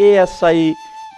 ASI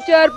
4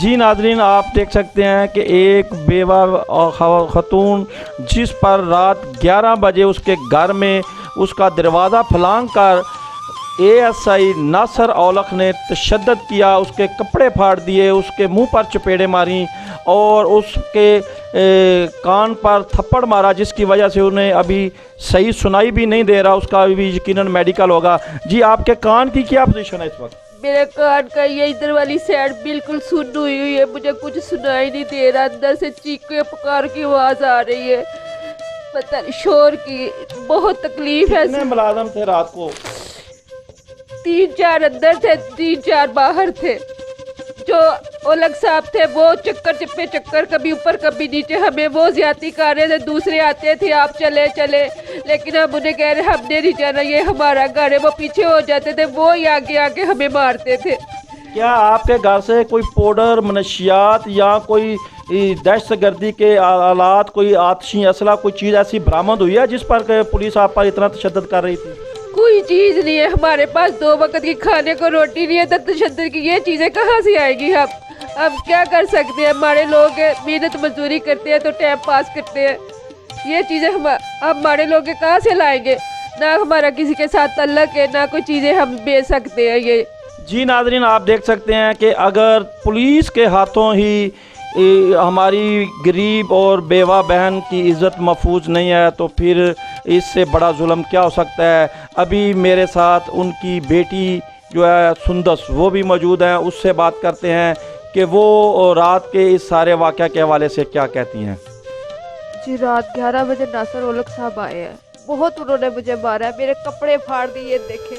جی ناظرین، آپ دیکھ سکتے ہیں کہ ایک بیوہ خاتون جس پر رات 11 بجے اس کے گھر میں اس کا دروازہ پھلانگ کر ASI ناصر اولکھ نے تشدد کیا، اس کے کپڑے پھاڑ دیے، اس کے منہ پر چپیڑیں ماریں اور اس کے کان پر تھپڑ مارا، جس کی وجہ سے انہیں ابھی صحیح سنائی بھی نہیں دے رہا، اس کا ابھی یقیناً میڈیکل ہوگا۔ جی آپ کے کان کی کیا پوزیشن ہے اس وقت؟ میرے کان کا یہ ادھر والی سائڈ بالکل سن ہوئی ہے، مجھے کچھ سنائی نہیں دے رہا، اندر سے چیخیں پکار کی آواز آ رہی ہے، پتہ نہیں شور کی، بہت تکلیف ہے۔ کتنے ملازم تھے رات کو؟ 3-4 اندر تھے، 3-4 باہر تھے۔ جو اولکھ صاحب تھے وہ چکر کبھی اوپر کبھی نیچے، ہمیں وہ زیادتی کر رہے تھے، دوسرے آتے تھے آپ چلے لیکن ہم انہیں کہہ رہے ہم نے نہیں جانا، یہ ہمارا گھر ہے، وہ پیچھے ہو جاتے تھے، وہ ہی آگے آگے ہمیں مارتے تھے۔ کیا آپ کے گھر سے کوئی پاؤڈر، منشیات یا کوئی دہشت گردی کے آلات، کوئی آتشی اسلحہ، کوئی چیز ایسی برآمد ہوئی ہے جس پر کہ پولیس آپ پر اتنا تشدد کر رہی تھی؟ کوئی چیز نہیں ہے ہمارے پاس، 2 وقت کی کھانے کو روٹی نہیں ہے، تشدد کی یہ چیزیں کہاں سے آئے گی؟ ہم کیا کر سکتے ہیں؟ ہمارے لوگ محنت مزدوری کرتے ہیں تو ٹائم پاس کرتے ہیں، یہ چیزیں ہمارے لوگ کہاں سے لائیں گے؟ نہ ہمارا کسی کے ساتھ تعلق ہے، نہ کوئی چیزیں ہم بیچ سکتے ہیں۔ یہ جی ناظرین، آپ دیکھ سکتے ہیں کہ اگر پولیس کے ہاتھوں ہی ہماری غریب اور بیوہ بہن کی عزت محفوظ نہیں ہے تو پھر اس سے بڑا ظلم کیا ہو سکتا ہے؟ ابھی میرے ساتھ ان کی بیٹی جو ہے سندس، وہ بھی موجود ہیں، اس سے بات کرتے ہیں کہ وہ رات کے اس سارے واقعہ کے حوالے سے کیا کہتی ہیں۔ جی رات 11 بجے ناصر اولکھ صاحب آئے ہیں، بہت انہوں نے مجھے مارا ہے، میرے کپڑے پھاڑ دیے، دیکھیں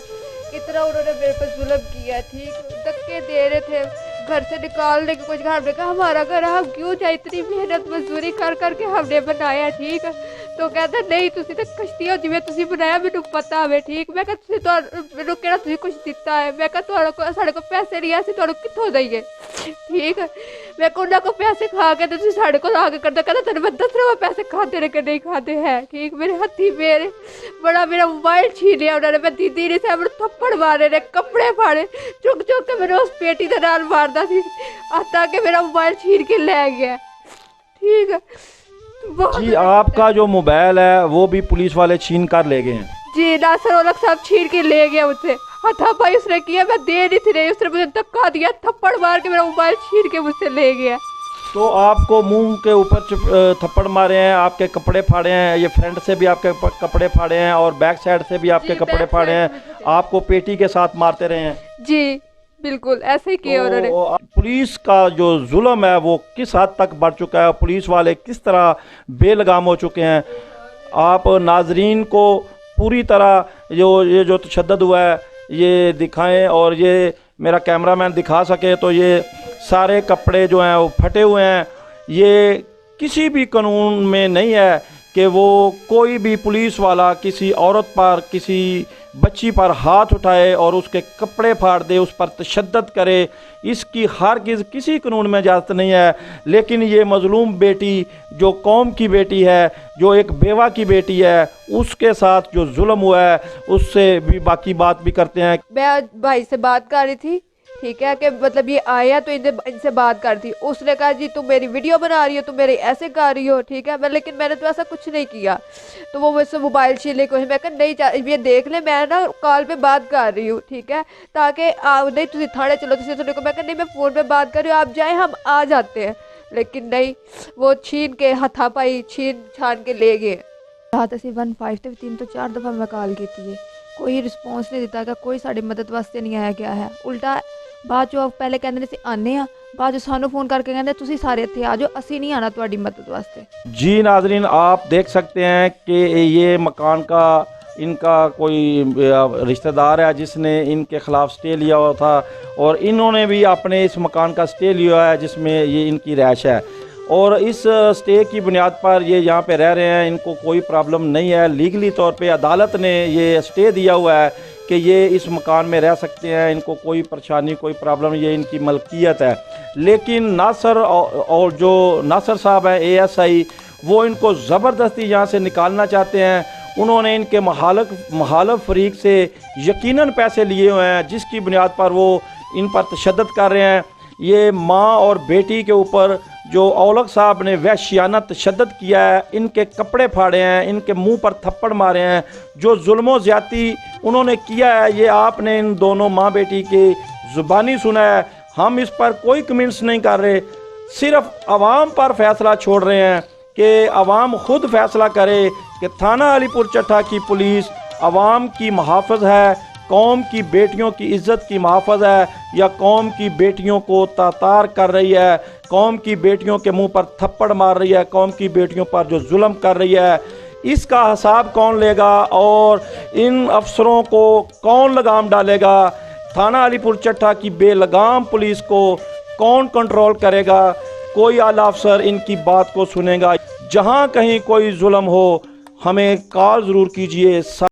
کتنا انہوں نے میرے پر ظلم کیا ہے، ٹھیک دھکے دے رہے تھے، گھر سے نکالنے کی کچھ، ہم نے کہا ہمارا گھر ہم کیوں جائے، اتنی محنت مزدوری کر کے ہم نے بنایا، ٹھیک تو کہتا نہیں تسی تے کشتی ہو جویں تسی بنایا، مینوں پتہ ہے، ٹھیک میں کہا تسی مینوں کہڑا تسی کچھ دتا ہے، میں کہا تہاڈے کو ساڈے کو پیسے نہیں ہے، اسی تہاڈے کتھوں دئیے، ٹھیک میں کہا انہاں کو پیسے کھا کے تسی ساڈے کو آ کے کردا، کہتا تینوں میں دس رہا پیسے کھاتے رہے کہ نہیں کھاتے ہیں، ٹھیک میرے ہتھی میرے بڑا میرا موبائل چھین لیا انہوں نے، میں دیدی نے سے میرے تھپڑ مارے نے، کپڑے پھاڑے، چک کے میرے اس پیٹی دے نال ماردا سی تاکہ میرا موبائل چھین کے لے گیا، ٹھیک ہے۔ جی آپ کا جو موبائل ہے وہ بھی پولیس والے چھین کر لے گئے ہیں؟ جی ناصر اولکھ صاحب چھین کے لے گیا مجھ سے، ہتھا پائی اس نے کیا، میں دے نہیں تھی رہی، اس نے مجھے دھکا دیا، تھپڑ مار کے میرا موبائل چھین کے مجھ سے لے گیا۔ تو آپ کو منہ کے اوپر تھپڑ مارے ہیں، آپ کے کپڑے پھاڑے ہیں، یہ فرنٹ سے بھی آپ کے کپڑے پھاڑے ہیں اور بیک سائڈ سے بھی آپ کے کپڑے پھاڑے ہیں، آپ کو پیٹی کے ساتھ مارتے رہے ہیں؟ جی بالکل ایسے ہی کیا انہوں نے۔ پولیس کا جو ظلم ہے وہ کس حد تک بڑھ چکا ہے، پولیس والے کس طرح بے لگام ہو چکے ہیں، آپ ناظرین کو پوری طرح یہ جو تشدد ہوا ہے یہ دکھائیں، اور یہ میرا کیمرہ مین دکھا سکے تو یہ سارے کپڑے جو ہیں وہ پھٹے ہوئے ہیں، یہ کسی بھی قانون میں نہیں ہے کہ وہ کوئی بھی پولیس والا کسی عورت پر، کسی بچی پر ہاتھ اٹھائے اور اس کے کپڑے پھاڑ دے، اس پر تشدد کرے، اس کی ہرگز کسی قانون میں اجازت نہیں ہے۔ لیکن یہ مظلوم بیٹی جو قوم کی بیٹی ہے، جو ایک بیوہ کی بیٹی ہے، اس کے ساتھ جو ظلم ہوا ہے اس سے بھی باقی بات بھی کرتے ہیں۔ میں بھائی سے بات کر رہی تھی، ٹھیک ہے کہ مطلب یہ آیا تو ان سے بات کر دی، اس نے کہا جی تم میری ویڈیو بنا رہی ہو، تم میری ایسے کر رہی ہو، ٹھیک ہے لیکن میں نے تو ایسا کچھ نہیں کیا، تو وہ مجھ سے موبائل چھیننے کو، میں کہا نہیں یہ دیکھ لیں میں نا کال پہ بات کر رہی ہوں، ٹھیک ہے تاکہ نہیں تسی تھانے چلو، تسی کو میں کہا نہیں میں فون پہ بات کر رہی ہوں، آپ جائیں ہم آ جاتے ہیں، لیکن نہیں وہ چھین کے ہتھا پائی چھین چھان کے لے گئے۔ رات اسی 15 تے 3 تو 4 دفعہ میں کال کی ہے، کوئی رسپانس نہیں دیتا، کہ کوئی ساڈی مدد واسطے نہیں آیا گیا ہے، الٹا بعد جو پہلے کہندے سی آنے ہاں، بعد جو سانو فون کر کے کہندے تسی سارے اتھے آ جاؤ، اسی نہیں آنا تہاڈی مدد واسطے۔ جی ناظرین، آپ دیکھ سکتے ہیں کہ یہ مکان کا ان کا کوئی رشتہ دار ہے جس نے ان کے خلاف سٹے لیا ہوا تھا، اور انہوں نے بھی اپنے اس مکان کا سٹے لیا ہے جس میں یہ ان کی رہائش ہے، اور اس سٹے کی بنیاد پر یہ یہاں پہ رہ رہے ہیں، ان کو کوئی پرابلم نہیں ہے، لیگلی طور پہ عدالت نے یہ سٹے دیا ہوا ہے کہ یہ اس مکان میں رہ سکتے ہیں، ان کو کوئی پریشانی کوئی پرابلم، یہ ان کی ملکیت ہے۔ لیکن ناصر اور جو ناصر صاحب ہیں ASI، وہ ان کو زبردستی یہاں سے نکالنا چاہتے ہیں، انہوں نے ان کے مخالف فریق سے یقیناً پیسے لیے ہوئے ہیں جس کی بنیاد پر وہ ان پر تشدد کر رہے ہیں۔ یہ ماں اور بیٹی کے اوپر جو اولغ صاحب نے وحشیانہ تشدد کیا ہے، ان کے کپڑے پھاڑے ہیں، ان کے منہ پر تھپڑ مارے ہیں، جو ظلم و زیادتی انہوں نے کیا ہے، یہ آپ نے ان دونوں ماں بیٹی کی زبانی سنا ہے۔ ہم اس پر کوئی کمنٹس نہیں کر رہے، صرف عوام پر فیصلہ چھوڑ رہے ہیں کہ عوام خود فیصلہ کرے کہ تھانہ علی پور چٹھا کی پولیس عوام کی محافظ ہے، قوم کی بیٹیوں کی عزت کی محافظ ہے، یا قوم کی بیٹیوں کو تاتار کر رہی ہے، قوم کی بیٹیوں کے منہ پر تھپڑ مار رہی ہے، قوم کی بیٹیوں پر جو ظلم کر رہی ہے، اس کا حساب کون لے گا اور ان افسروں کو کون لگام ڈالے گا؟ تھانہ علی پور چٹھا کی بے لگام پولیس کو کون کنٹرول کرے گا؟ کوئی اعلیٰ افسر ان کی بات کو سنے گا؟ جہاں کہیں کوئی ظلم ہو ہمیں کال ضرور کیجئے۔